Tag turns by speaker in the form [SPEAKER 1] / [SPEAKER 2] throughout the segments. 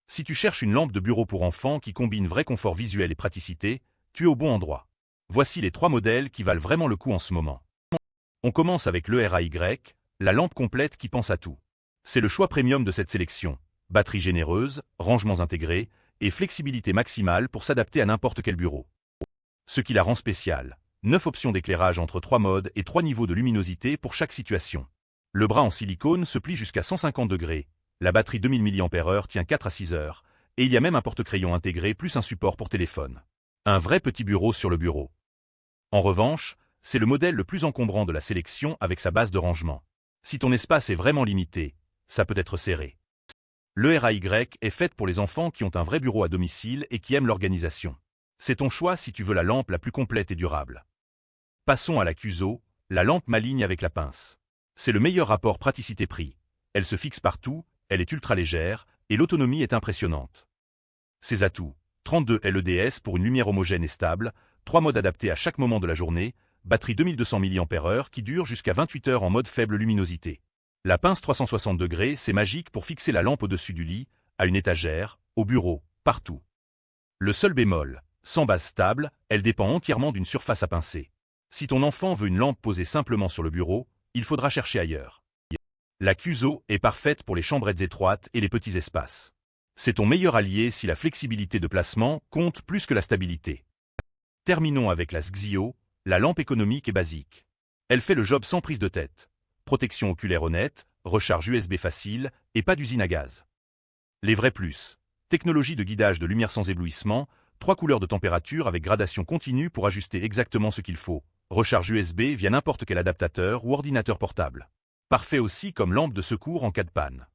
[SPEAKER 1] Si tu cherches une lampe de bureau pour enfants qui combine vrai confort visuel et praticité, tu es au bon endroit. Voici les 3 modèles qui valent vraiment le coup en ce moment. On commence avec l'ERAY, la lampe complète qui pense à tout. C'est le choix premium de cette sélection. Batterie généreuse, rangements intégrés et flexibilité maximale pour s'adapter à n'importe quel bureau. Ce qui la rend spéciale. 9 options d'éclairage entre 3 modes et 3 niveaux de luminosité pour chaque situation. Le bras en silicone se plie jusqu'à 150 degrés. La batterie 2000 mAh tient 4 à 6 heures. Et il y a même un porte-crayon intégré plus un support pour téléphone. Un vrai petit bureau sur le bureau. En revanche, c'est le modèle le plus encombrant de la sélection avec sa base de rangement. Si ton espace est vraiment limité, ça peut être serré. L'ERAY est faite pour les enfants qui ont un vrai bureau à domicile et qui aiment l'organisation. C'est ton choix si tu veux la lampe la plus complète et durable. Passons à la QZO, la lampe maligne avec la pince. C'est le meilleur rapport praticité-prix. Elle se fixe partout, elle est ultra légère, et l'autonomie est impressionnante. Ses atouts: 32 LEDS pour une lumière homogène et stable, 3 modes adaptés à chaque moment de la journée, batterie 2200 mAh qui dure jusqu'à 28 heures en mode faible luminosité. La pince 360 degrés, c'est magique pour fixer la lampe au-dessus du lit, à une étagère, au bureau, partout. Le seul bémol: sans base stable, elle dépend entièrement d'une surface à pincer. Si ton enfant veut une lampe posée simplement sur le bureau, il faudra chercher ailleurs. La QZO est parfaite pour les chambrettes étroites et les petits espaces. C'est ton meilleur allié si la flexibilité de placement compte plus que la stabilité. Terminons avec la SGZIO, la lampe économique et basique. Elle fait le job sans prise de tête. Protection oculaire honnête, recharge USB facile et pas d'usine à gaz. Les vrais plus: technologie de guidage de lumière sans éblouissement, 3 couleurs de température avec gradation continue pour ajuster exactement ce qu'il faut, recharge USB via n'importe quel adaptateur ou ordinateur portable. Parfait aussi comme lampe de secours en cas de panne.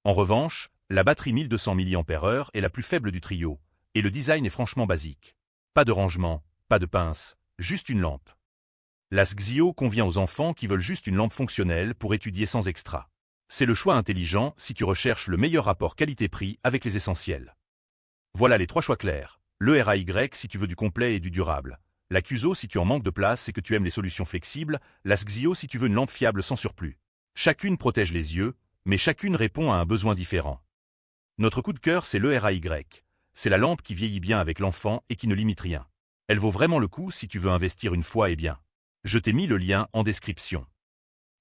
[SPEAKER 1] En revanche, la batterie 1200 mAh est la plus faible du trio, et le design est franchement basique. Pas de rangement, pas de pince, juste une lampe. La SGZIO convient aux enfants qui veulent juste une lampe fonctionnelle pour étudier sans extra. C'est le choix intelligent si tu recherches le meilleur rapport qualité-prix avec les essentiels. Voilà les 3 choix clairs. L'ERAY si tu veux du complet et du durable. La QZO si tu en manques de place et que tu aimes les solutions flexibles. La SGZIO si tu veux une lampe fiable sans surplus. Chacune protège les yeux, mais chacune répond à un besoin différent. Notre coup de cœur, c'est l'ERAY. C'est la lampe qui vieillit bien avec l'enfant et qui ne limite rien. Elle vaut vraiment le coup si tu veux investir une fois et bien. Je t'ai mis le lien en description.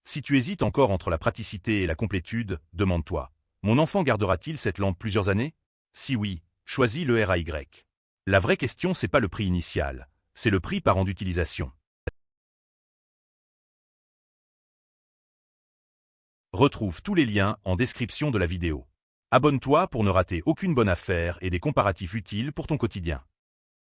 [SPEAKER 1] Si tu hésites encore entre la praticité et la complétude, demande-toi: mon enfant gardera-t-il cette lampe plusieurs années? Si oui, choisis l'ERAY. La vraie question, c'est pas le prix initial, c'est le prix par an d'utilisation. Retrouve tous les liens en description de la vidéo. Abonne-toi pour ne rater aucune bonne affaire et des comparatifs utiles pour ton quotidien.